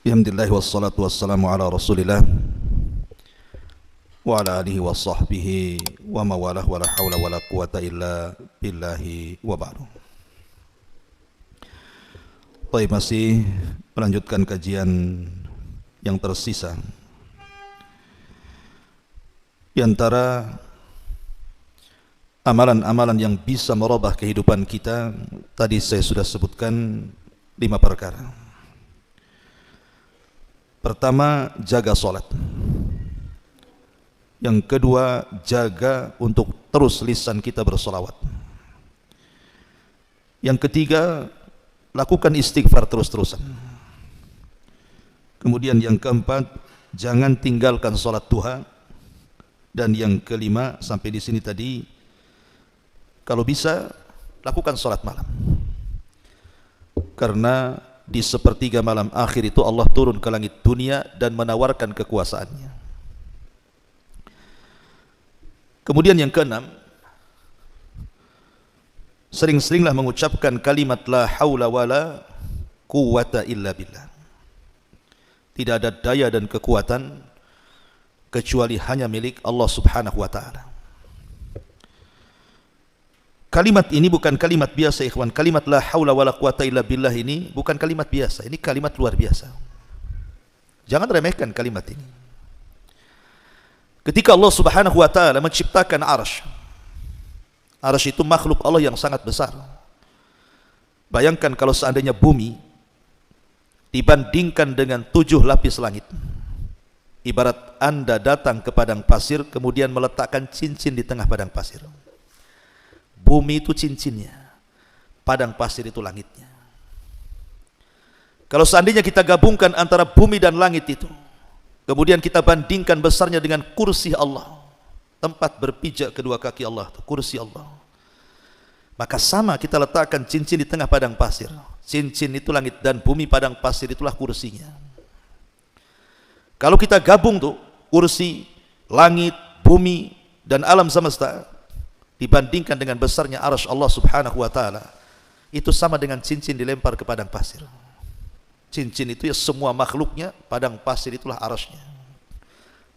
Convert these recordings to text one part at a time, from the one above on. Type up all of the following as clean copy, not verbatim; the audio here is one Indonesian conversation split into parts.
Alhamdulillah wassalatu wassalamu ala Rasulillah wa ala alihi wa sahbihi wa mawalah wa la hawla wa la quwata illa billahi wa ba'du. Baik, masih melanjutkan kajian yang tersisa. Di antara amalan-amalan yang bisa merubah kehidupan kita, tadi saya sudah sebutkan 5 perkara. Pertama, jaga sholat. Yang kedua, jaga untuk terus lisan kita bersolawat. Yang ketiga, lakukan istighfar terus-terusan. Kemudian yang keempat, jangan tinggalkan sholat duha. Dan yang kelima, sampai di sini tadi, kalau bisa lakukan sholat malam. Karena di sepertiga malam akhir itu Allah turun ke langit dunia dan menawarkan kekuasaannya. Kemudian yang keenam, sering-seringlah mengucapkan kalimat la haula wala quwata illa billah. Tidak ada daya dan kekuatan kecuali hanya milik Allah Subhanahu wa ta'ala. Kalimat ini bukan kalimat biasa, ikhwan. Kalimat la haula wala quwata illa billah ini bukan kalimat biasa. Ini kalimat luar biasa. Jangan remehkan kalimat ini. Ketika Allah Subhanahu wa ta'ala menciptakan arsy. Arsy itu makhluk Allah yang sangat besar. Bayangkan kalau seandainya bumi dibandingkan dengan 7 lapis langit. Ibarat Anda datang ke padang pasir kemudian meletakkan cincin di tengah padang pasir. Bumi itu cincinnya, padang pasir itu langitnya. Kalau seandainya kita gabungkan antara bumi dan langit itu, kemudian kita bandingkan besarnya dengan kursi Allah, tempat berpijak kedua kaki Allah, kursi Allah, maka sama kita letakkan cincin di tengah padang pasir. Cincin itu langit dan bumi, padang pasir itulah kursinya. Kalau kita gabung tuh kursi, langit, bumi dan alam semesta, dibandingkan dengan besarnya arsy Allah Subhanahu wa ta'ala, itu sama dengan cincin dilempar ke padang pasir. Cincin itu ya semua makhluknya, padang pasir itulah arsy-nya.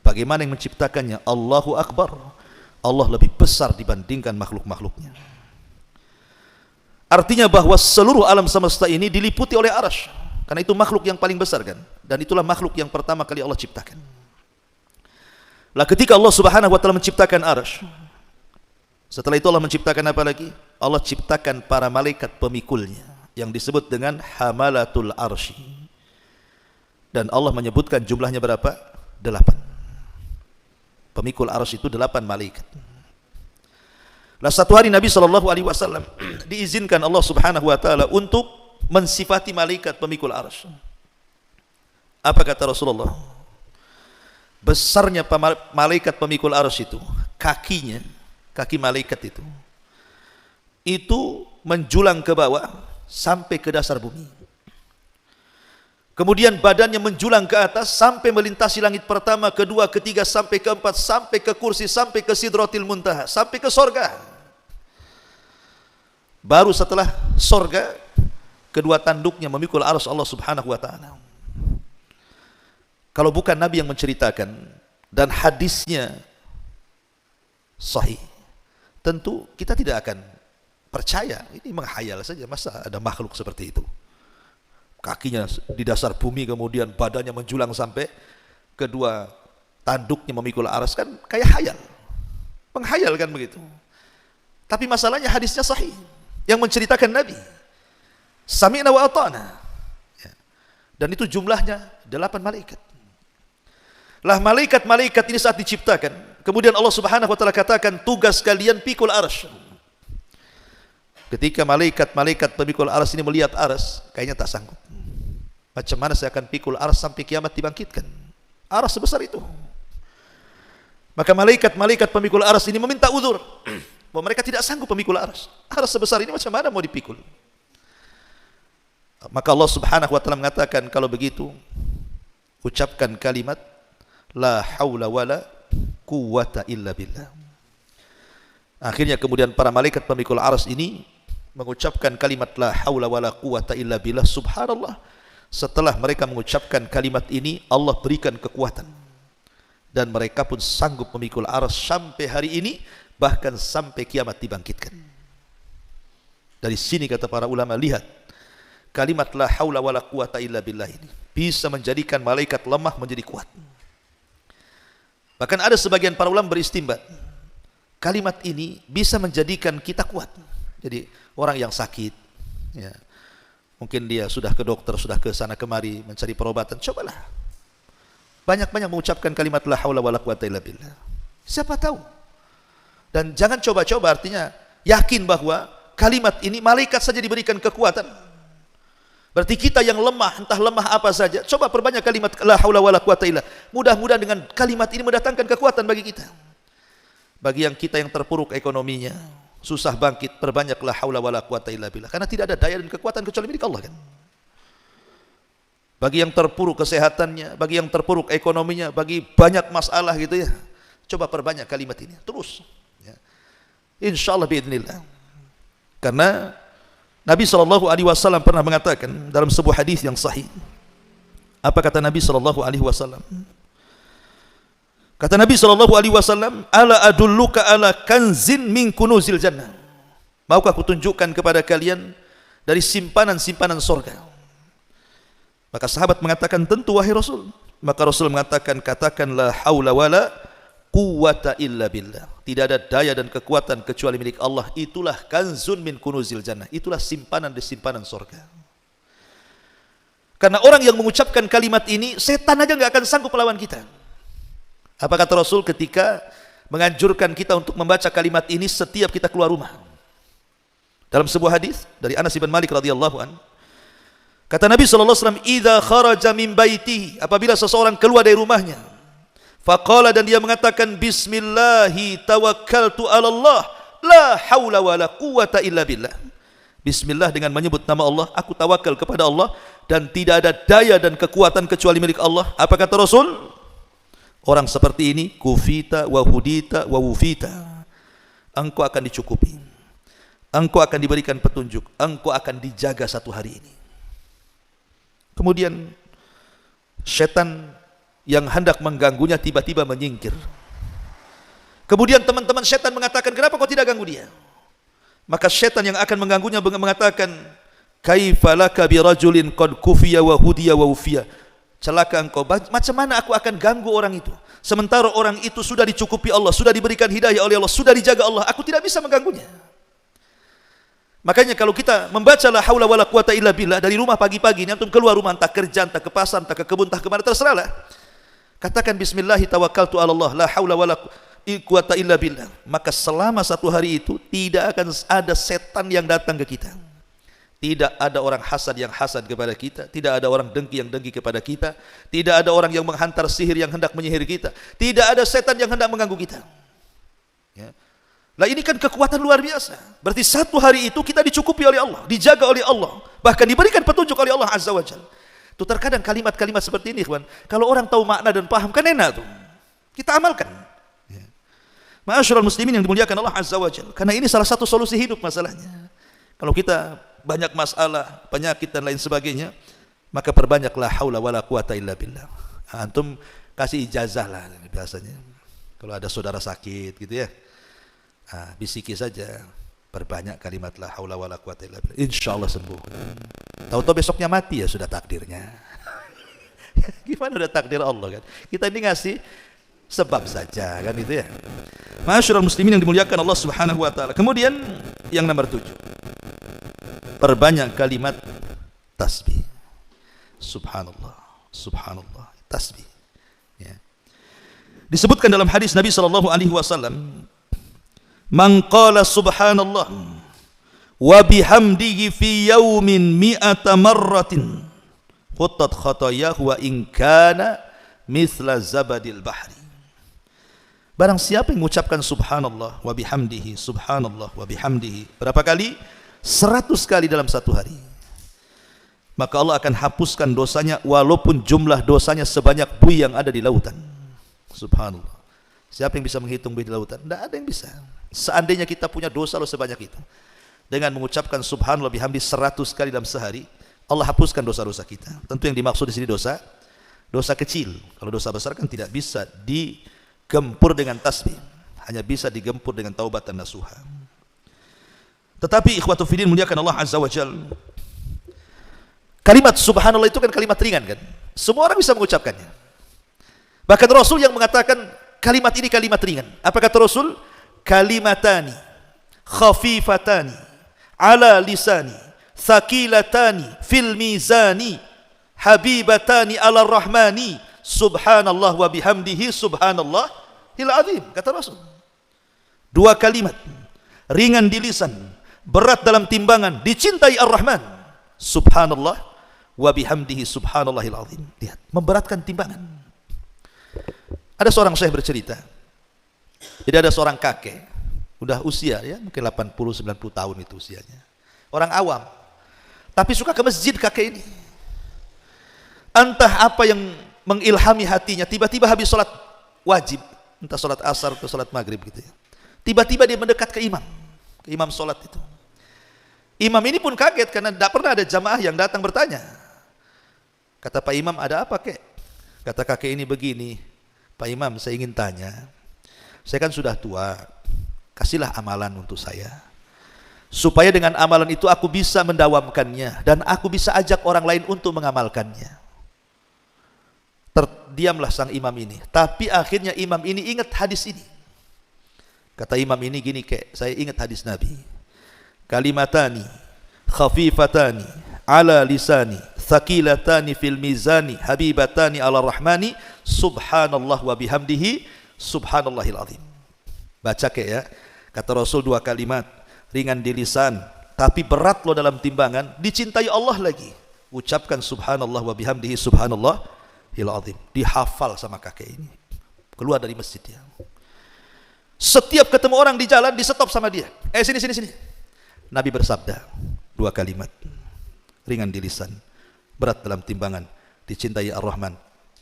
Bagaimana yang menciptakannya? Allahu Akbar. Allah lebih besar dibandingkan makhluk-makhluknya. Artinya bahwa seluruh alam semesta ini diliputi oleh arsy, karena itu makhluk yang paling besar kan, dan itulah makhluk yang pertama kali Allah ciptakan. Lah ketika Allah Subhanahu wa ta'ala menciptakan arsy, setelah itu Allah menciptakan apa lagi? Allah ciptakan para malaikat pemikulnya yang disebut dengan hamalatul arsy. Dan Allah menyebutkan jumlahnya berapa? 8. Pemikul arsy itu 8 malaikat. Lah satu hari Nabi SAW diizinkan Allah Subhanahu wa ta'ala untuk mensifati malaikat pemikul arsy. Apa kata Rasulullah? Besarnya malaikat pemikul arsy itu, kakinya, kaki malaikat itu menjulang ke bawah sampai ke dasar bumi. Kemudian badannya menjulang ke atas sampai melintasi langit pertama, kedua, ketiga, sampai keempat, sampai ke kursi, sampai ke sidratil muntaha, sampai ke sorga. Baru setelah sorga, kedua tanduknya memikul arsy Allah Subhanahu wa ta'ala. Kalau bukan Nabi yang menceritakan dan hadisnya sahih, tentu kita tidak akan percaya. Ini menghayal saja, masa ada makhluk seperti itu, kakinya di dasar bumi kemudian badannya menjulang sampai kedua tanduknya memikul arsy, kan kayak hayal, menghayal kan begitu. Tapi masalahnya hadisnya sahih yang menceritakan Nabi, sami'na wa ata'na, dan itu jumlahnya 8 malaikat. Lah malaikat-malaikat ini saat diciptakan, kemudian Allah Subhanahu wa ta'ala katakan tugas kalian pikul arsy. Ketika malaikat-malaikat pemikul arsy ini melihat arsy, kayaknya tak sanggup. Macam mana saya akan pikul arsy sampai kiamat dibangkitkan? Arsy sebesar itu. Maka malaikat-malaikat pemikul arsy ini meminta uzur bahwa mereka tidak sanggup memikul arsy. Arsy sebesar ini macam mana mau dipikul? Maka Allah Subhanahu wa ta'ala mengatakan, kalau begitu ucapkan kalimat la haula wala quwata illa billah. Akhirnya kemudian para malaikat pemikul arsy ini mengucapkan kalimat la haula wala quwata illa billah. Subhanallah, Setelah mereka mengucapkan kalimat ini, Allah berikan kekuatan. Dan mereka pun sanggup memikul arsy sampai hari ini, bahkan sampai kiamat dibangkitkan. Dari sini kata para ulama, lihat, kalimat la haula wala quwata illa billah ini bisa menjadikan malaikat lemah menjadi kuat. Bahkan ada sebagian para ulama beristimbat, kalimat ini bisa menjadikan kita kuat. Jadi orang yang sakit, ya, mungkin dia sudah ke dokter, sudah ke sana kemari mencari perobatan, cobalah banyak-banyak mengucapkan kalimat la haula wala quwata illa billah. Siapa tahu. Dan jangan coba-coba, artinya yakin bahwa kalimat ini malaikat saja diberikan kekuatan. Berarti kita yang lemah, entah lemah apa saja, coba perbanyak kalimat la haula wala quwata illa. Mudah-mudahan dengan kalimat ini mendatangkan kekuatan bagi kita. Bagi yang kita yang terpuruk ekonominya, susah bangkit, perbanyak la haula wala quwata illa billah. Karena tidak ada daya dan kekuatan kecuali milik Allah kan. Bagi yang terpuruk kesehatannya, bagi yang terpuruk ekonominya, bagi banyak masalah gitu ya, coba perbanyak kalimat ini terus ya. Insyaallah biidznillah. Karena Nabi SAW pernah mengatakan dalam sebuah hadis yang sahih. Apa kata Nabi SAW? Kata Nabi SAW, ala adulluka ala kanzin min kunuzil jannah. Maukah aku tunjukkan kepada kalian dari simpanan-simpanan surga? Maka sahabat mengatakan, tentu wahai Rasul. Maka Rasul mengatakan, katakan la haula wala quwata illa billah. Tidak ada daya dan kekuatan kecuali milik Allah. Itulah kanzun min kunuzil jannah. Itulah simpanan di simpanan surga. Karena orang yang mengucapkan kalimat ini, setan aja nggak akan sanggup melawan kita. Apa kata Rasul ketika menganjurkan kita untuk membaca kalimat ini setiap kita keluar rumah? Dalam sebuah hadis dari Anas bin Malik radhiyallahu an, kata Nabi SAW, idza kharaja min baitihi, apabila seseorang keluar dari rumahnya, faqala, dan dia mengatakan, bismillahi tawakkaltu ala Allah, la haula wala quwata illa billah. Bismillah, dengan menyebut nama Allah, aku tawakal kepada Allah, dan tidak ada daya dan kekuatan kecuali milik Allah. Apa kata Rasul? Orang seperti ini, kufita wa hudita wa wufita. Engkau akan dicukupi, engkau akan diberikan petunjuk, engkau akan dijaga satu hari ini. Kemudian setan yang hendak mengganggunya tiba-tiba menyingkir. Kemudian teman-teman setan mengatakan, kenapa kau tidak ganggu dia? Maka setan yang akan mengganggunya mengatakan, kaifa laka bi rajulin qad kufiya wa hudiya wa ufiya. Celaka engkau, macam mana aku akan ganggu orang itu? Sementara orang itu sudah dicukupi Allah, sudah diberikan hidayah oleh Allah, sudah dijaga Allah, aku tidak bisa mengganggunya. Makanya kalau kita membaca la haula wala quwata illa billah dari rumah pagi-pagi ini, antum keluar rumah, entah kerja, entah ke pasar, entah ke kebun, entah kemana, terserahlah. Katakan bismillahi tawakkaltu ala Allah, la haula wala quwata illa billah. Maka selama satu hari itu tidak akan ada setan yang datang ke kita. Tidak ada orang hasad yang hasad kepada kita, tidak ada orang dengki yang dengki kepada kita, tidak ada orang yang menghantar sihir yang hendak menyihir kita, tidak ada setan yang hendak mengganggu kita. Ya. Lah ini kan kekuatan luar biasa. Berarti satu hari itu kita dicukupi oleh Allah, dijaga oleh Allah, bahkan diberikan petunjuk oleh Allah Azza wa Jalla. Itu terkadang kalimat-kalimat seperti ini, kawan. Kalau orang tahu makna dan paham kan enak tuh. Kita amalkan. Ya. Ma'asyiral muslimin yang dimuliakan Allah Azza wa Jalla. Karena ini salah satu solusi hidup masalahnya. Kalau kita banyak masalah, penyakit dan lain sebagainya, maka perbanyaklah haula wala quwata illa billah. Antum kasih ijazah lah biasanya. Kalau ada saudara sakit gitu ya. Bisiki saja, perbanyak kalimat la haula wala quwata illa billah, insyaallah sembuh. Tahu-tahu besoknya mati, ya sudah takdirnya. Gimana udah takdir Allah kan? Kita ini ngasih sebab saja kan itu ya. Ma'asyiral muslimin yang dimuliakan Allah Subhanahu wa taala. Kemudian yang nomor 7, perbanyak kalimat tasbih. Subhanallah, subhanallah, tasbih. Ya. Disebutkan dalam hadis Nabi SAW, man qala subhanallah wa bihamdihi fi yaumin mi'ata marratin khuttat khatayahu wa in kana mithla zabadil bahri. Barang siapa yang mengucapkan subhanallah wa bihamdihi, subhanallah wa bihamdihi berapa kali? 100 kali dalam satu hari, maka Allah akan hapuskan dosanya walaupun jumlah dosanya sebanyak buih yang ada di lautan. Subhanallah. Siapa yang bisa menghitung buih di lautan? Tidak ada yang bisa. Seandainya kita punya dosa lo sebanyak itu, dengan mengucapkan subhanallah bihamdi 100 kali dalam sehari, Allah hapuskan dosa-dosa kita. Tentu yang dimaksud di sini dosa kecil. Kalau dosa besar kan tidak bisa digempur dengan tasbih, hanya bisa digempur dengan taubat dan nasuha. Tetapi ikhwatu fiddin muliakan Allah azza wa jalla, kalimat subhanallah itu kan kalimat ringan kan? Semua orang bisa mengucapkannya. Bahkan Rasul yang mengatakan kalimat ini kalimat ringan. Apa kata Rasul? Kalimatani khafifatani ala lisani thaqilatani fil mizani habibatani ala rahmani subhanallah wa bihamdihi subhanallahil azim. Kata Rasul, dua kalimat ringan di lisan, berat dalam timbangan, dicintai Ar-Rahman, subhanallah wa bihamdihi subhanallahil azim. Lihat, memberatkan timbangan. Ada seorang syekh bercerita, jadi ada seorang kakek, udah usia ya, mungkin 80-90 tahun itu usianya, orang awam, tapi suka ke masjid kakek ini. Entah apa yang mengilhami hatinya, tiba-tiba habis sholat wajib, entah sholat asar atau sholat maghrib gitu ya, tiba-tiba dia mendekat ke imam sholat itu. Imam ini pun kaget karena tidak pernah ada jamaah yang datang bertanya. Kata Pak Imam, ada apa kek? Kata kakek ini begini, Pak Imam, saya ingin tanya, saya kan sudah tua, kasihlah amalan untuk saya, supaya dengan amalan itu aku bisa mendawamkannya dan aku bisa ajak orang lain untuk mengamalkannya. Terdiamlah sang imam ini, tapi akhirnya imam ini ingat hadis ini. Kata imam ini gini, kek, saya ingat hadis Nabi, kalimatani khafifatani ala lisani thaqilatani fil mizani habibatani ala rahmani subhanallah wa bihamdihi subhanallahil azim. Baca kek ya, kata Rasul dua kalimat ringan di lisan tapi berat loh dalam timbangan, dicintai Allah lagi. Ucapkan subhanallah wa bihamdihi subhanallahil azim. Dihafal sama kakek ini. Keluar dari masjid dia. Setiap ketemu orang di jalan di-stop sama dia. Sini. Nabi bersabda dua kalimat ringan di lisan, berat dalam timbangan, dicintai Ar-Rahman.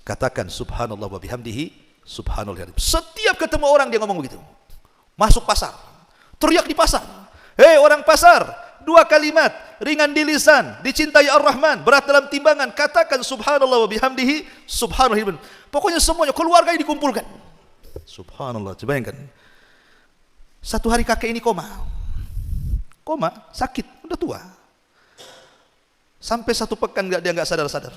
Katakan subhanallah wa bihamdihi subhanallahil azim. Setiap ketemu orang dia ngomong begitu. Masuk pasar, teriak di pasar, hei orang pasar, dua kalimat ringan di lisan, dicintai Ar-Rahman, berat dalam timbangan, katakan subhanallah wa bihamdihi subhanallahil azim. Pokoknya semuanya keluarganya dikumpulkan. Subhanallah, coba bayangkan. Satu hari kakek ini koma, sakit, udah tua. Sampai satu pekan dia nggak sadar-sadar.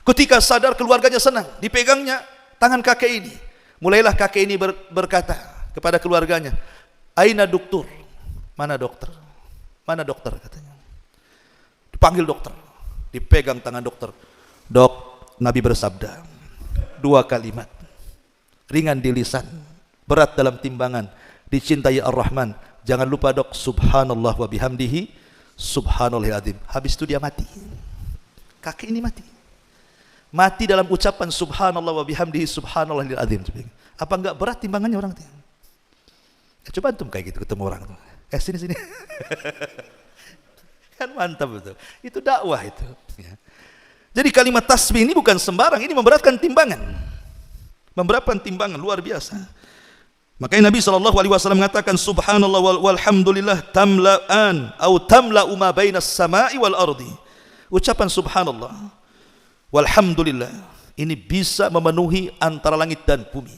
Ketika sadar keluarganya senang, dipegangnya tangan kakek ini. Mulailah kakek ini berkata kepada keluarganya, aina dokter? Mana dokter? Mana dokter katanya. Dipanggil dokter, dipegang tangan dokter. Dok, Nabi bersabda dua kalimat ringan di lisan, berat dalam timbangan, dicintai Ar-Rahman. Jangan lupa dok, subhanallah wa bihamdihi subhanallahil azim. Habis itu dia mati. Kakek ini mati dalam ucapan subhanallah wa bihamdihi subhanallahil azim. Apa enggak berat timbangannya orang itu? Ya, coba antum kayak gitu ketemu orang tuh. Sini. Kan mantap betul. Itu dakwah itu ya. Jadi kalimat tasbih ini bukan sembarang, ini memberatkan timbangan. Memberatkan timbangan luar biasa. Makanya Nabi SAW mengatakan subhanallah walhamdulillah tamla'an atau tamla'u ma bainas sama'i wal ardi. Ucapan subhanallah walhamdulillah ini bisa memenuhi antara langit dan bumi.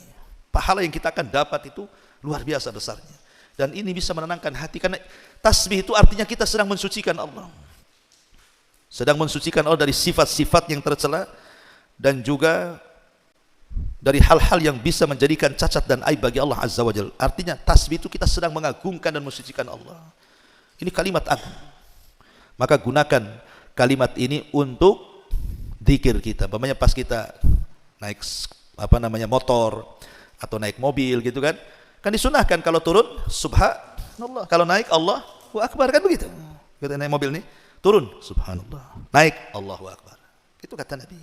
Pahala yang kita akan dapat itu luar biasa besarnya. Dan ini bisa menenangkan hati, karena tasbih itu artinya kita sedang mensucikan Allah. Sedang mensucikan Allah dari sifat-sifat yang tercela dan juga dari hal-hal yang bisa menjadikan cacat dan aib bagi Allah Azza wa Jalla. Artinya tasbih itu kita sedang mengagungkan dan mensucikan Allah. Ini kalimat agung. Maka gunakan kalimat ini untuk zikir kita. Umpamanya pas kita naik motor atau naik mobil gitu kan. Kan disunahkan kalau turun subhanallah, kalau naik Allahu akbar, kan begitu. Kita naik mobil nih, turun subhanallah, naik Allahu akbar. Itu kata Nabi.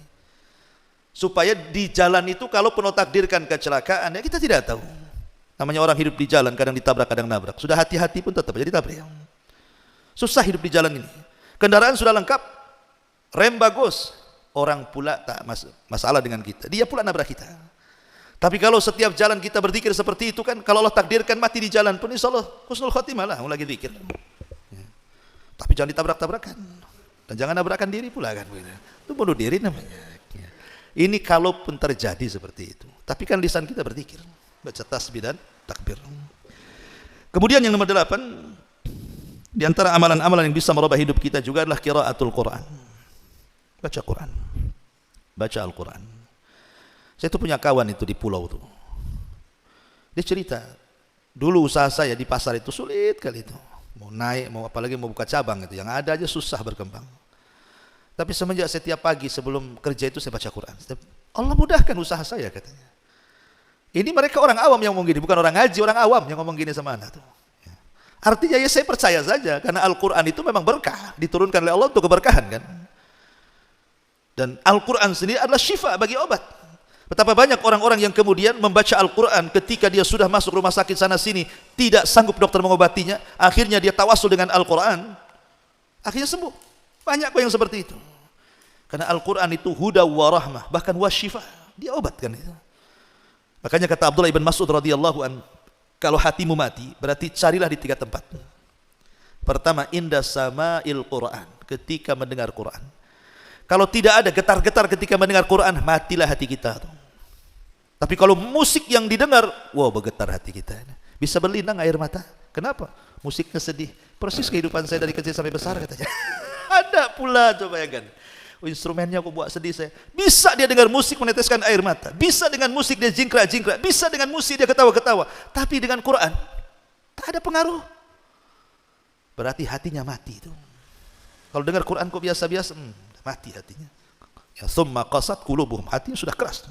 Supaya di jalan itu kalau penuh takdirkan kecelakaan, ya kita tidak tahu. Namanya orang hidup di jalan, kadang ditabrak, kadang nabrak. Sudah hati-hati pun tetap jadi tabrak. Susah hidup di jalan ini. Kendaraan sudah lengkap, rem bagus, orang pula tak masalah dengan kita. Dia pula nabrak kita. Tapi kalau setiap jalan kita berzikir seperti itu kan, kalau Allah takdirkan mati di jalan pun insya Allah husnul khotimah lah, lagi zikir. Tapi jangan ditabrak-tabrakan. Dan jangan nabrakkan diri pula kan. Itu bunuh diri namanya. Ini kalaupun terjadi seperti itu. Tapi kan lisan kita berzikir, baca tasbih dan takbir. Kemudian yang nomor 8, di antara amalan-amalan yang bisa merubah hidup kita juga adalah qiraatul Quran. Baca Quran. Baca Al-Quran. Saya tuh punya kawan itu di pulau tuh. Dia cerita, dulu usaha saya di pasar itu sulit kali itu. Mau naik, mau apalagi mau buka cabang itu, yang ada aja susah berkembang. Tapi semenjak setiap pagi sebelum kerja itu saya baca Quran. Allah mudahkan usaha saya katanya. Ini mereka orang awam yang ngomong gini, bukan orang ngaji, orang awam yang ngomong gini sama anak tuh. Artinya ya saya percaya saja, karena Al-Quran itu memang berkah, diturunkan oleh Allah untuk keberkahan kan. Dan Al-Quran sendiri adalah syifa bagi obat. Betapa banyak orang-orang yang kemudian membaca Al-Quran ketika dia sudah masuk rumah sakit sana sini, tidak sanggup dokter mengobatinya, akhirnya dia tawasul dengan Al-Quran, akhirnya sembuh. Banyak kok yang seperti itu. Karena Al-Quran itu huda wa rahmah, bahkan wa syifa, dia obatkan itu. Makanya kata Abdullah ibn Mas'ud radhiyallahu an, kalau hatimu mati, berarti carilah di 3 tempat. Pertama, inda sama'il Quran, ketika mendengar Quran. Kalau tidak ada getar-getar ketika mendengar Quran, matilah hati kita. Tapi kalau musik yang didengar, wow, bergetar hati kita. Bisa berlinang air mata. Kenapa? Musiknya sedih. Persis kehidupan saya dari kecil sampai besar katanya. Ada pula, coba ya kan. Instrumennya aku buat sedih saya. Bisa dia dengar musik meneteskan air mata. Bisa dengan musik dia jingkrak-jingkrak. Bisa dengan musik dia ketawa-ketawa. Tapi dengan Quran, tak ada pengaruh. Berarti hatinya mati itu. Kalau dengar Quran kok biasa-biasa, mati hatinya. Ya summa qasat qulubuhum, hatinya sudah keras.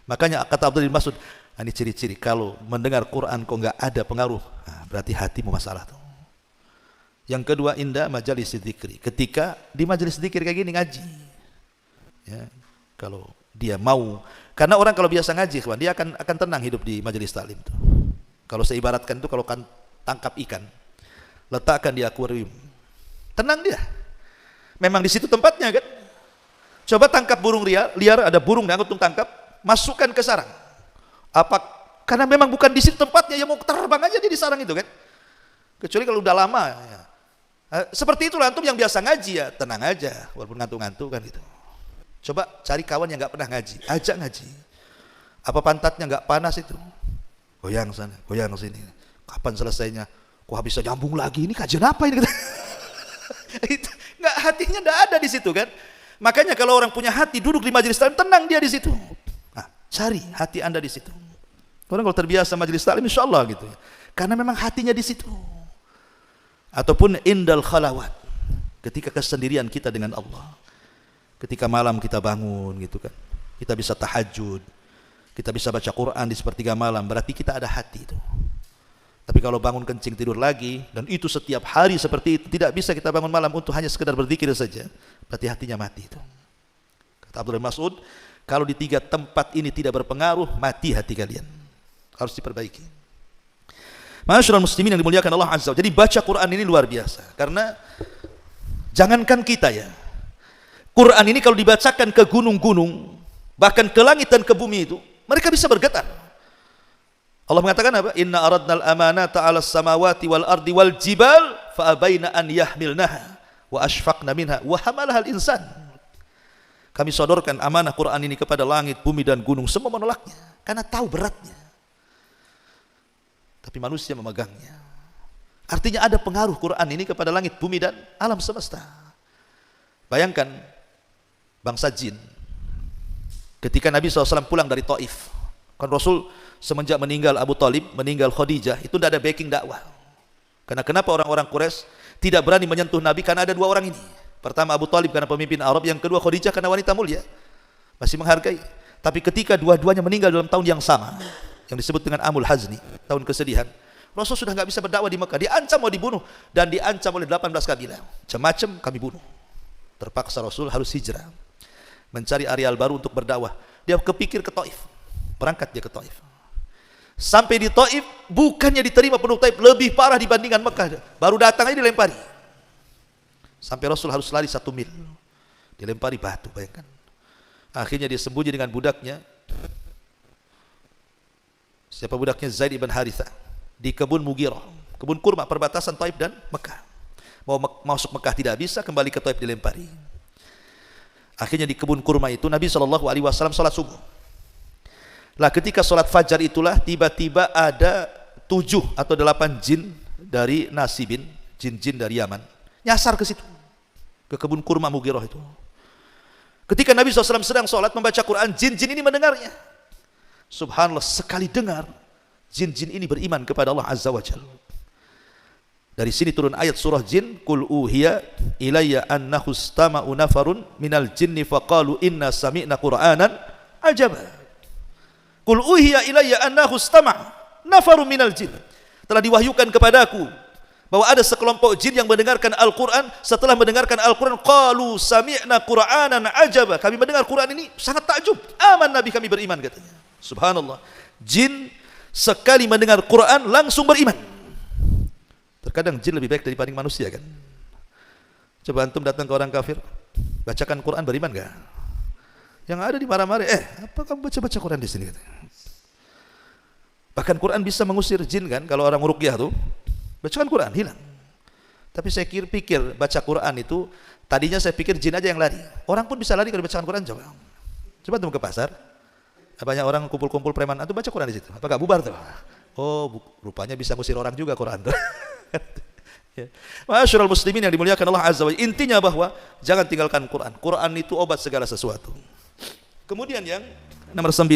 Makanya kata Abdullah bin Mas'ud, ini ciri-ciri kalau mendengar Quran kok enggak ada pengaruh, nah, berarti hatimu masalah tuh. Yang kedua, indah majalis dzikri, ketika di majelis dzikir kayak gini ngaji. Ya, kalau dia mau, karena orang kalau biasa ngaji, kawan, dia akan tenang hidup di majelis taklim tuh. Kalau saya ibaratkan itu, kalau kan tangkap ikan, letakkan di akuarium, tenang dia. Memang di situ tempatnya kan. Coba tangkap burung liar, ada burung yang untuk tangkap, masukkan ke sarang. Apa? Karena memang bukan di situ tempatnya, ya mau terbang aja dia di sarang itu kan. Kecuali kalau udah lama. Ya. Seperti itulah antum yang biasa ngaji ya, tenang aja, walaupun ngantuk-ngantuk kan gitu. Coba cari kawan yang nggak pernah ngaji, ajak ngaji. Apa pantatnya nggak panas itu? Goyang sana, goyang sini. Kapan selesainya? Kok bisa nyambung lagi? Ini kajian apa ini? Itu nggak, hatinya nggak ada di situ kan. Makanya kalau orang punya hati duduk di majelis taklim, tenang dia di situ. Nah, cari hati anda di situ. Orang kalau terbiasa majelis taklim, insya Allah gitu. Karena memang hatinya di situ. Ataupun indal khalawat, ketika kesendirian kita dengan Allah. Ketika malam kita bangun gitu kan, kita bisa tahajud, kita bisa baca Quran di sepertiga malam, berarti kita ada hati itu. Tapi kalau bangun kencing tidur lagi, dan itu setiap hari seperti itu, tidak bisa kita bangun malam untuk hanya sekedar berzikir saja, berarti hatinya mati itu. Kata Abdullah bin Mas'ud, kalau di 3 tempat ini tidak berpengaruh, mati hati kalian. Harus diperbaiki. Ma'asyiral muslimin yang dimuliakan Allah Azza wa Jalla. Jadi baca Quran ini luar biasa. Karena jangankan kita ya, Quran ini kalau dibacakan ke gunung-gunung, bahkan ke langit dan ke bumi itu, mereka bisa bergetar. Allah mengatakan apa? Inna aradnal amanata 'alas samawati wal ardi wal jibal fa abaina an yahmilnaha wa ashfaqna minha wa hamalaha al insan. Kami sodorkan amanah Quran ini kepada langit, bumi dan gunung, semua menolaknya karena tahu beratnya. Tapi manusia memegangnya. Artinya ada pengaruh Quran ini kepada langit, bumi dan alam semesta. Bayangkan bangsa jin ketika Nabi SAW pulang dari Taif. Kan Rasul semenjak meninggal Abu Talib, meninggal Khadijah, itu tidak ada backing dakwah. Karena kenapa orang-orang Quraisy tidak berani menyentuh Nabi? Karena ada 2 orang ini. Pertama Abu Talib karena pemimpin Arab, yang kedua Khadijah karena wanita mulia, masih menghargai. Tapi ketika dua-duanya meninggal dalam tahun yang sama, yang disebut dengan Amul Hazni, tahun kesedihan, Rasul sudah nggak bisa berdakwah di Mekah, diancam mau dibunuh, dan diancam oleh 18 kabilah, macam-macam kami bunuh. Terpaksa Rasul harus hijrah, mencari areal baru untuk berdakwah. Dia kepikir ke Taif, berangkat dia ke Taif. Sampai di Taif, bukannya diterima penduduk Taif, lebih parah dibandingkan Mekah. Baru datang aja dilempari. Sampai Rasul harus lari 1 mil, dilempari batu, bayangkan. Akhirnya dia sembunyi dengan budaknya. Siapa budaknya? Zaid ibn Harithah, di kebun Mughirah, kebun kurma perbatasan Taif dan Mekah. Mau masuk Mekah tidak bisa, kembali ke Taif dilempari. Akhirnya di kebun kurma itu Nabi SAW sholat subuh. Lah ketika sholat fajar itulah tiba-tiba ada 7 atau 8 jin dari Nasibin, jin-jin dari Yaman, nyasar ke situ, ke kebun kurma Mughirah itu. Ketika Nabi SAW sedang sholat membaca Quran, jin-jin ini mendengarnya. Subhanallah, sekali dengar, jin-jin ini beriman kepada Allah Azza wa Jalla. Dari sini turun ayat surah Jin, Qul uhiya ilayya annahu istama'u nafarun minal jinni faqalu inna sami'na Qur'anan ajaba. Qul uhiya ilayya annahu istama'a nafarun minal jin. Telah diwahyukan kepadaku bahwa ada sekelompok jin yang mendengarkan Al-Quran. Setelah mendengarkan Al-Quran, qalu sami'na Qur'anan ajaba. Kami mendengar Quran ini sangat takjub. Aman Nabi, kami beriman katanya. Subhanallah. Jin sekali mendengar Quran langsung beriman. Terkadang jin lebih baik daripada manusia kan. Coba antum datang ke orang kafir, bacakan Quran, beriman gak? Yang ada di marah-marah, apa kamu baca-baca Quran di sini? Bahkan Quran bisa mengusir jin kan. Kalau orang ruqyah tuh, bacakan Quran, hilang. Tapi saya pikir baca Quran itu, tadinya saya pikir jin aja yang lari. Orang pun bisa lari kalau bacakan Quran. Coba antum ke pasar, banyak orang kumpul-kumpul preman, antum baca Quran di situ. Apa gak bubar tuh? Oh, rupanya bisa ngusir orang juga Quran tuh. Ya. Ma'asyiral muslimin yang dimuliakan Allah Azza wa Jalla, intinya bahwa jangan tinggalkan Quran. Quran itu obat segala sesuatu. Kemudian yang nomor 9,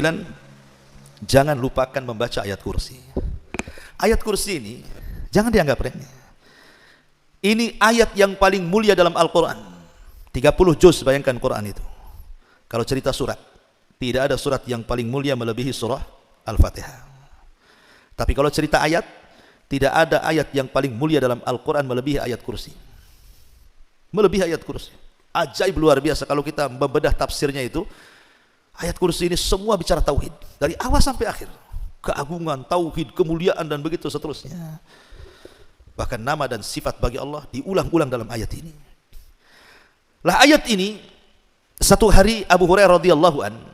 jangan lupakan membaca ayat kursi. Ayat kursi ini jangan dianggap remeh. Ini ayat yang paling mulia dalam Al-Quran. 30 juz, bayangkan Quran itu. Kalau cerita surat, tidak ada surat yang paling mulia melebihi surah Al-Fatihah. Tapi kalau cerita ayat, tidak ada ayat yang paling mulia dalam Al-Quran melebihi ayat kursi. Melebihi ayat kursi. Ajaib luar biasa kalau kita membedah tafsirnya itu. Ayat kursi ini semua bicara tauhid. Dari awal sampai akhir. Keagungan, tauhid, kemuliaan dan begitu seterusnya. Bahkan nama dan sifat bagi Allah diulang-ulang dalam ayat ini. Lah ayat ini, satu hari Abu Hurairah radhiyallahu an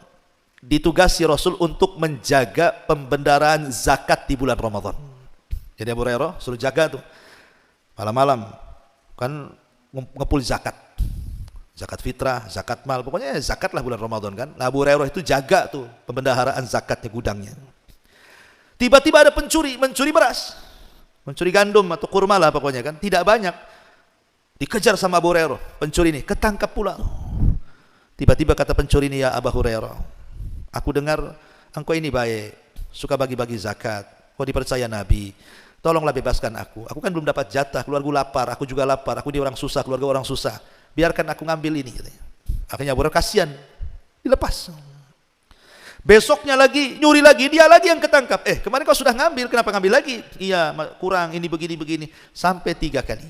ditugasi Rasul untuk menjaga pembendaraan zakat di bulan Ramadan. Jadi Abu Hurairah suruh jaga tuh malam-malam kan ngepul zakat fitrah, zakat mal, pokoknya zakat lah bulan Ramadan kan. Nah, Abu Hurairah itu jaga tuh pembendaharaan zakatnya, gudangnya. Tiba-tiba ada mencuri beras, mencuri gandum atau kurma lah pokoknya kan, tidak banyak. Dikejar sama Abu Hurairah, pencuri ini ketangkap pula. Tiba-tiba kata pencuri ini, ya Abu Hurairah, aku dengar engkau ini baik, suka bagi-bagi zakat, kau dipercaya Nabi. Tolonglah bebaskan aku. Aku kan belum dapat jatah, keluarga lapar, aku juga lapar, aku di orang susah, keluarga orang susah. Biarkan aku ngambil ini. Akhirnya Abu Hurairah kasihan, dilepas. Besoknya lagi, nyuri lagi, dia lagi yang ketangkap. Kemarin kau sudah ngambil, kenapa ngambil lagi? Iya, kurang, ini begini. Sampai 3 kali.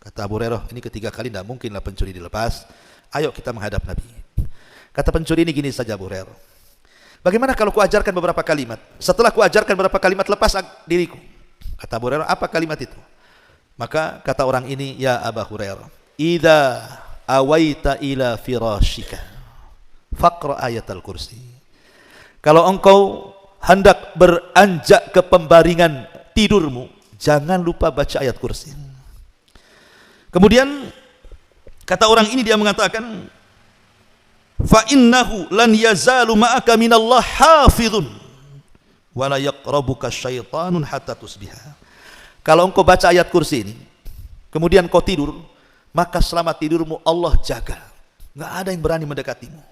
Kata Abu Hurairah, ini ketiga kali tidak mungkinlah pencuri dilepas. Ayo kita menghadap Nabi. Kata pencuri ini gini saja Abu Hurairah, bagaimana kalau ku ajarkan beberapa kalimat? Setelah ku ajarkan beberapa kalimat, lepas diriku. Kata Abu Hurairah, apa kalimat itu? Maka kata orang ini, ya Abu Hurairah, idza awaita ila firashika faqra ayatal kursi. Kalau engkau hendak beranjak ke pembaringan tidurmu, jangan lupa baca ayat kursi. Kemudian kata orang ini, dia mengatakan, fa innahu lan yazalu ma'aka minallah hafizun wa la yaqrabuka syaitanun hatta tusbiha. Kalau engkau baca ayat kursi ini kemudian kau tidur, maka selama tidurmu Allah jaga. Enggak ada yang berani mendekatimu.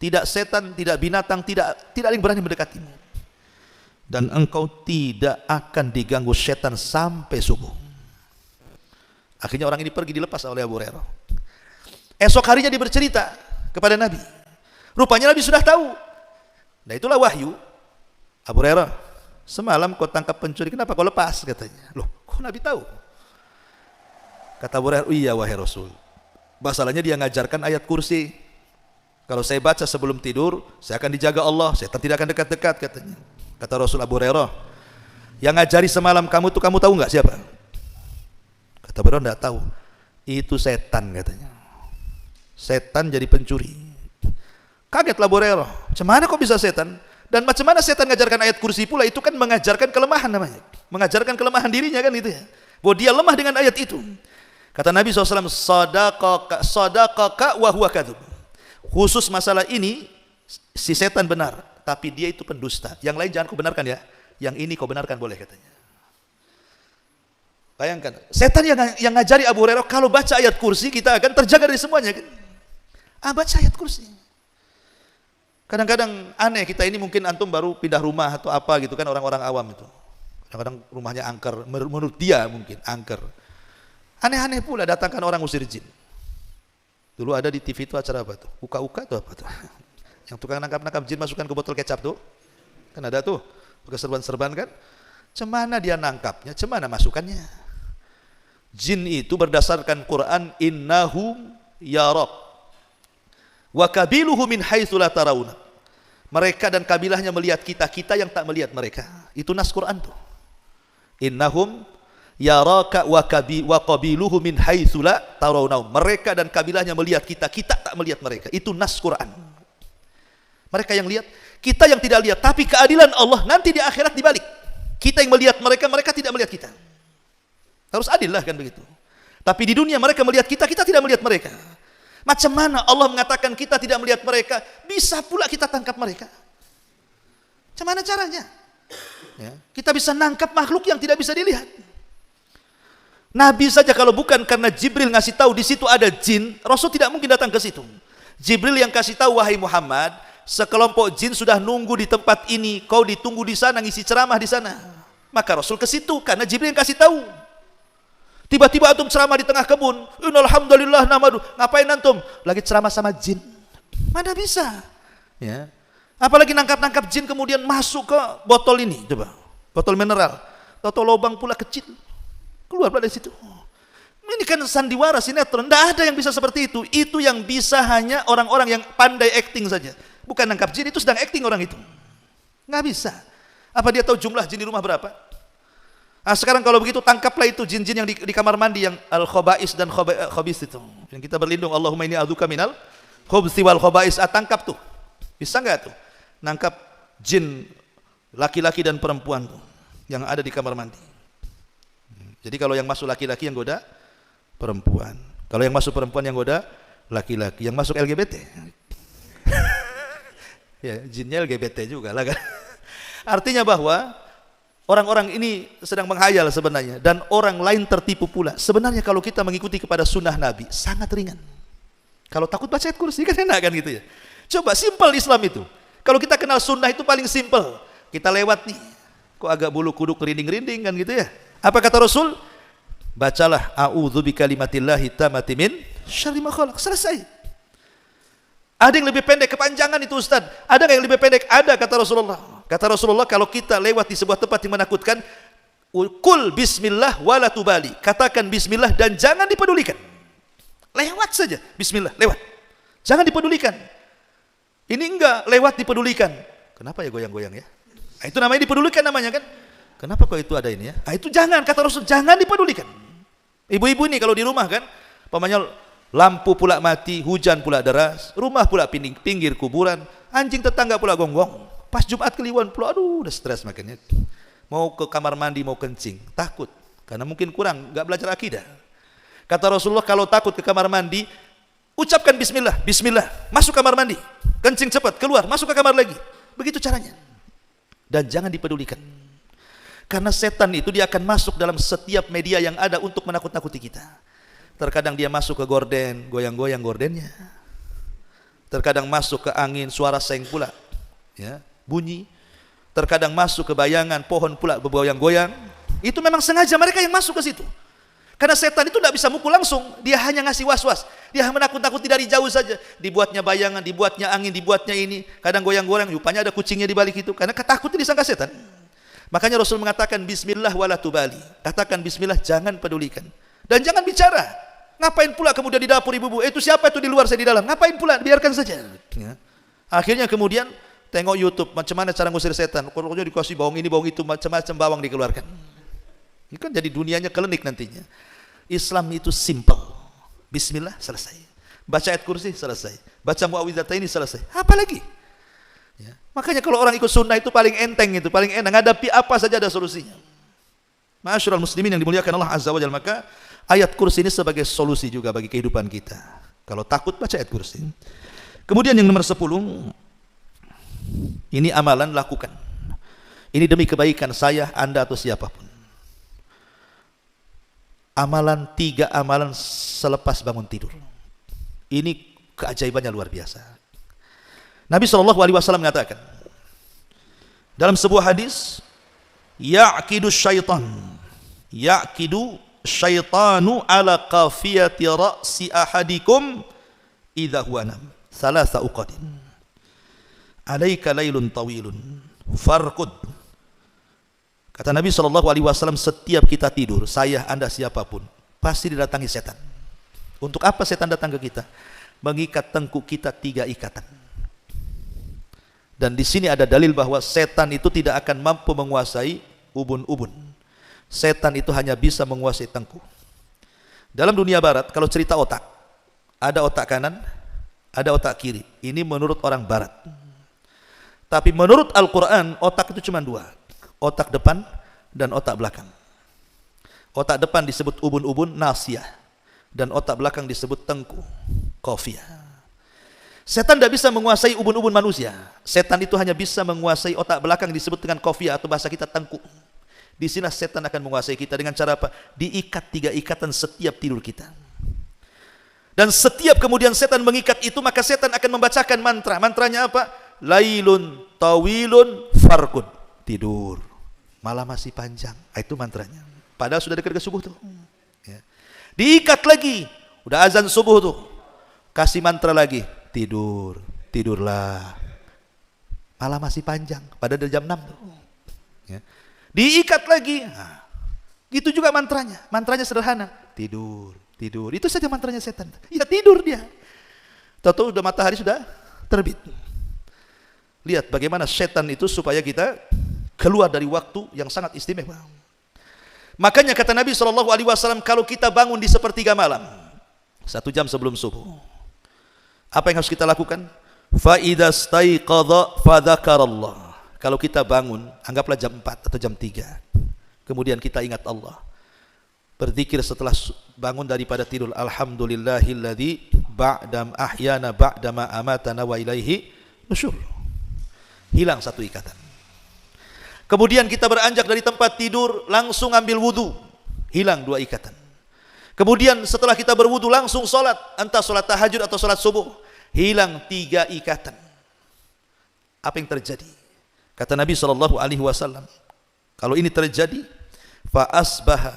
Tidak setan, tidak binatang, tidak ada yang berani mendekatimu. Dan engkau tidak akan diganggu setan sampai subuh. Akhirnya orang ini pergi, dilepas oleh Abu Hurairah. Esok harinya dia bercerita kepada Nabi. Rupanya Nabi sudah tahu. Nah itulah wahyu. Abu Hurairah, semalam kau tangkap pencuri, kenapa kau lepas? Katanya. Loh, kok Nabi tahu? Kata Abu Hurairah, iya wahai Rasul. Masalahnya dia ngajarkan ayat kursi. Kalau saya baca sebelum tidur, saya akan dijaga Allah, setan tidak akan dekat-dekat katanya. Kata Rasul, Abu Hurairah, yang ngajari semalam kamu tuh, kamu tahu nggak siapa? Kata Abu Hurairah, enggak tahu. Itu setan katanya. Setan jadi pencuri. Kagetlah Abu Hurairah, macam mana kok bisa setan? Dan macam mana setan mengajarkan ayat kursi pula? Itu kan mengajarkan kelemahan namanya, mengajarkan kelemahan dirinya kan itu ya. bahwa dia lemah dengan ayat itu. Kata Nabi SAW, sadaqaka wa huwa kadzub. Khusus masalah ini, si setan benar, tapi dia itu pendusta. Yang lain jangan kau benarkan ya, yang ini kau benarkan boleh katanya. Bayangkan, setan yang ngajari Abu Hurairah, kalau baca ayat kursi kita akan terjaga dari semuanya kan? Baca ayat kursi. Kadang-kadang aneh, kita ini mungkin antum baru pindah rumah atau apa gitu kan, orang-orang awam itu. Kadang-kadang rumahnya angker, menurut dia mungkin angker. Aneh-aneh pula datangkan orang usir jin. Dulu ada di TV itu acara apa tuh? Uka-uka tuh apa tuh? Yang tukang nangkap-nangkap jin masukkan ke botol kecap tuh. Kan ada tuh, pakai serban-serban kan? Cemana dia nangkapnya, cemana masukannya? Jin itu berdasarkan Quran, innahum yarab wa kabiluhu min haitsu la tarawna. Mereka dan kabilahnya melihat kita, kita yang tak melihat mereka. Itu nas Quran tuh. Innahum yaraka wa qabiluhu min haitsu la tarawna. Mereka dan kabilahnya melihat kita, kita tak melihat mereka. Itu nas Quran. Mereka yang lihat, kita yang tidak lihat. Tapi keadilan Allah nanti di akhirat dibalik. Kita yang melihat mereka, mereka tidak melihat kita. Harus adil lah kan begitu. Tapi di dunia mereka melihat kita, kita tidak melihat mereka. Macam mana Allah mengatakan kita tidak melihat mereka, bisa pula kita tangkap mereka? Macam mana caranya? Ya, kita bisa nangkap makhluk yang tidak bisa dilihat. Nabi saja kalau bukan karena Jibril ngasih tahu di situ ada jin, Rasul tidak mungkin datang ke situ. Jibril yang kasih tahu, wahai Muhammad, sekelompok jin sudah nunggu di tempat ini, kau ditunggu di sana, ngisi ceramah di sana. Maka Rasul ke situ karena Jibril yang kasih tahu. Tiba-tiba antum ceramah di tengah kebun, innalhamdulillah namadu. Ngapain antum? Lagi ceramah sama jin. Mana bisa? Ya. Apalagi nangkap-nangkap jin kemudian masuk ke botol ini, coba. Botol mineral. Tahu lubang pula kecil. Keluar dari situ. Ini kan sandiwara, sinetron. Tidak ada yang bisa seperti itu. Itu yang bisa hanya orang-orang yang pandai acting saja. Bukan nangkap jin, itu sedang acting orang itu. Nggak bisa. Apa dia tahu jumlah jin di rumah berapa? Nah, sekarang kalau begitu tangkaplah itu jin-jin yang di kamar mandi yang al-khaba'is dan khabis itu. Yang kita berlindung, Allahumma inni a'udzuka minal khubsi wal khaba'is. Tangkap tuh. Bisa enggak tuh? Nangkap jin laki-laki dan perempuan tuh yang ada di kamar mandi. Jadi kalau yang masuk laki-laki yang goda perempuan. Kalau yang masuk perempuan yang goda laki-laki. Yang masuk LGBT. Ya, jinnya LGBT juga lah kan. Artinya bahwa orang-orang ini sedang menghayal sebenarnya, dan orang lain tertipu pula. Sebenarnya kalau kita mengikuti kepada sunnah Nabi sangat ringan. Kalau takut baca ayat kursi kan enak kan gitu ya. Coba simpel Islam itu. Kalau kita kenal sunnah itu paling simpel. Kita lewat nih, kok agak bulu kuduk rinding-rinding kan gitu ya. Apa kata Rasul? Bacalah a'udzu bikalimatillahi tammati min syarri ma khalaq. Selesai. Ada yang lebih pendek, kepanjangan itu Ustaz. Ada nggak yang lebih pendek? Ada, kata Rasulullah. Kata Rasulullah, kalau kita lewat di sebuah tempat yang menakutkan, kul bismillah wala tubali. Katakan bismillah dan jangan dipedulikan. Lewat saja, bismillah, lewat. Jangan dipedulikan. Ini enggak, lewat dipedulikan. Kenapa ya goyang-goyang ya? Nah, itu namanya dipedulikan namanya kan? Kenapa kok itu ada ini ya? Nah, itu jangan, kata Rasul, jangan dipedulikan. Ibu-ibu ini kalau di rumah kan, pamannya lampu pula mati, hujan pula deras, rumah pula pinggir kuburan, anjing tetangga pula gonggong. Pas Jumat Kliwon pula, aduh udah stres makanya. Mau ke kamar mandi, mau kencing, takut. Karena mungkin kurang, gak belajar akidah. Kata Rasulullah, kalau takut ke kamar mandi, ucapkan bismillah, bismillah, masuk kamar mandi, kencing cepat, keluar, masuk ke kamar lagi. Begitu caranya. Dan jangan dipedulikan. Karena setan itu dia akan masuk dalam setiap media yang ada untuk menakut-nakuti kita. Terkadang dia masuk ke gorden, goyang-goyang gordennya. Terkadang masuk ke angin, suara seng pula, ya, bunyi. Terkadang masuk ke bayangan, pohon pula bergoyang-goyang. Itu memang sengaja mereka yang masuk ke situ. Karena setan itu tidak bisa mukul langsung, dia hanya ngasih was-was. Dia menakut-nakuti dari jauh saja. Dibuatnya bayangan, dibuatnya angin, dibuatnya ini. Kadang goyang-goyang, rupanya ada kucingnya di balik itu. Karena ketakutnya disangka setan. Makanya Rasul mengatakan bismillah wala tubali. Katakan bismillah, jangan pedulikan. Dan jangan bicara. Ngapain pula kemudian di dapur ibu-ibu? Itu siapa itu di luar, saya di dalam? Ngapain pula? Biarkan saja. Ya. Akhirnya kemudian tengok YouTube, macam mana cara ngusir setan. Pokoknya dikasih bawang ini, bawang itu, macam-macam bawang dikeluarkan. Ini kan jadi dunianya klinik nantinya. Islam itu simple. Bismillah, selesai. Baca ayat kursi, selesai. Baca muawwidzatain, selesai. Apa lagi? Ya. Makanya kalau orang ikut sunnah itu paling enteng, itu paling enak. Hadapi apa saja ada solusinya. Ma'asyiral muslimin yang dimuliakan Allah Azza wa Jalla, maka ayat kursi ini sebagai solusi juga bagi kehidupan kita. Kalau takut, baca ayat kursi. Kemudian yang nomor 10, ini amalan lakukan. Ini demi kebaikan saya, Anda atau siapapun. Amalan 3 amalan selepas bangun tidur. Ini keajaibannya luar biasa. Nabi SAW mengatakan dalam sebuah hadis, Ya'kidu syaitanu ala qafiyati ra'si ahadikum idha huwa nam thalatha uqadin alaika laylun tawilun farqud. Kata Nabi SAW, setiap kita tidur, saya, Anda, siapapun, pasti didatangi setan. Untuk apa setan datang ke kita? Mengikat tengkuk kita 3 ikatan. Dan di sini ada dalil bahwa setan itu tidak akan mampu menguasai ubun-ubun. Setan itu hanya bisa menguasai tengkuk. Dalam dunia barat, kalau cerita otak, ada otak kanan, ada otak kiri. Ini menurut orang barat. Tapi menurut Al-Quran, otak itu cuma 2. Otak depan dan otak belakang. Otak depan disebut ubun-ubun, nasiyah. Dan otak belakang disebut tengkuk, qafiyah. Setan tidak bisa menguasai ubun-ubun manusia. Setan itu hanya bisa menguasai otak belakang disebut dengan qafiyah atau bahasa kita tengkuk. Di sini setan akan menguasai kita dengan cara apa? Diikat 3 ikatan setiap tidur kita. Dan setiap kemudian setan mengikat itu, maka setan akan membacakan mantra. Mantranya apa? Lailun tawilun farqud. Tidur. Malam masih panjang. Itu mantranya. Padahal sudah dekat ke subuh tuh. Ya. Diikat lagi. Udah azan subuh tuh. Kasih mantra lagi. Tidur, tidurlah. Malam masih panjang, pada dari jam 6 tuh. Ya. Diikat lagi. Nah, gitu juga mantranya. Mantranya sederhana. Tidur, tidur. Itu saja mantranya setan. Ya tidur dia. Tahu-tahu udah matahari sudah terbit. Lihat bagaimana setan itu supaya kita keluar dari waktu yang sangat istimewa. Makanya kata Nabi SAW, kalau kita bangun di sepertiga malam, 1 jam sebelum subuh, apa yang harus kita lakukan? Fa idza staiqadha fadzakarallah. Kalau kita bangun, anggaplah jam 4 atau jam 3. Kemudian kita ingat Allah. Berzikir setelah bangun daripada tidur. Alhamdulillahilladzi ba'dam ahyana ba'dama amatana wa ilaihi nusyur. Hilang 1 ikatan. Kemudian kita beranjak dari tempat tidur, langsung ambil wudu. Hilang 2 ikatan. Kemudian setelah kita berwudu langsung sholat, entah sholat tahajud atau sholat subuh, hilang 3 ikatan. Apa yang terjadi? Kata Nabi SAW, kalau ini terjadi, fa asbaha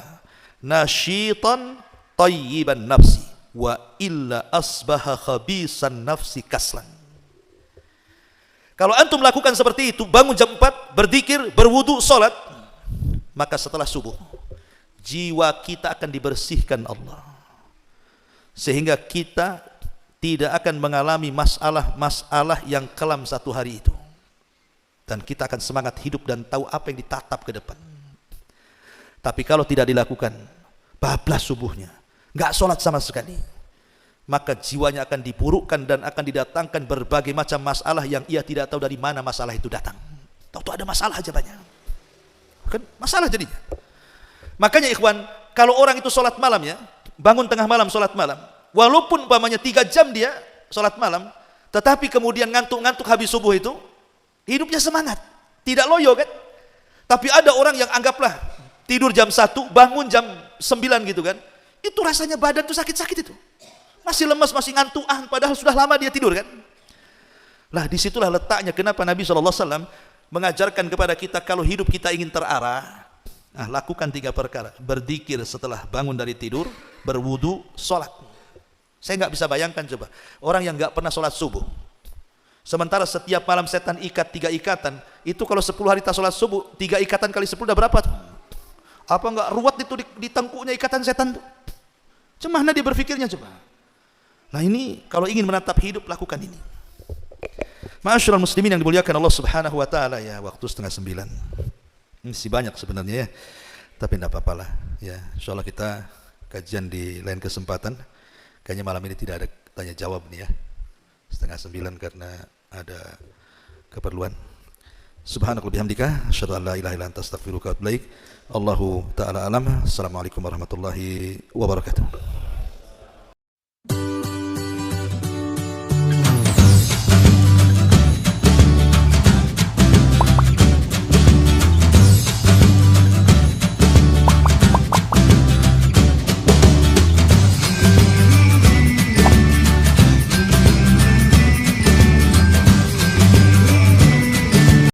nashitan tayyiban nafsi wa illa asbaha khabisan nafsi kaslan. Kalau antum melakukan seperti itu, bangun jam 4, berzikir, berwudu, sholat, maka setelah subuh jiwa kita akan dibersihkan Allah, sehingga kita tidak akan mengalami masalah-masalah yang kelam 1 hari itu, dan kita akan semangat hidup dan tahu apa yang ditatap ke depan. Tapi kalau tidak dilakukan, bablas subuhnya, nggak sholat sama sekali, maka jiwanya akan diburukkan dan akan didatangkan berbagai macam masalah yang ia tidak tahu dari mana masalah itu datang. Tahu-tahu ada masalah aja banyak, kan masalah jadinya. Makanya ikhwan, kalau orang itu sholat malam ya, bangun tengah malam sholat malam, walaupun umpamanya 3 jam dia sholat malam, tetapi kemudian ngantuk-ngantuk habis subuh itu, hidupnya semangat, tidak loyo kan. Tapi ada orang yang anggaplah tidur jam 1, bangun jam 9 gitu kan, itu rasanya badan tuh sakit-sakit itu, masih lemas, masih ngantukan, padahal sudah lama dia tidur kan. Lah disitulah letaknya kenapa Nabi SAW mengajarkan kepada kita, kalau hidup kita ingin terarah, lakukan 3 perkara. Berzikir setelah bangun dari tidur, berwudu, sholat. Saya nggak bisa bayangkan coba orang yang nggak pernah sholat subuh, sementara setiap malam setan ikat 3 ikatan. Itu kalau 10 hari tak sholat subuh, 3 ikatan kali 10 udah berapa tuh? Apa nggak ruwet itu di tengkuknya ikatan setan tuh? Cemana dia berpikirnya coba. Nah ini kalau ingin menatap hidup, lakukan ini. Ma'asyiral muslimin yang dimuliakan Allah Subhanahu wa taala, ya waktu 8:30. Masih banyak sebenarnya ya, tapi tidak apa-apa lah ya. Insyaallah kita kajian di lain kesempatan. Kayaknya malam ini tidak ada tanya jawab nih ya, 8:30 karena ada keperluan. Subhanakallahumma bihamdika asyhadu an la ilaha illa anta astaghfiruka wa atubu ilaik. Allahu taala alam. Assalamualaikum warahmatullahi wabarakatuh.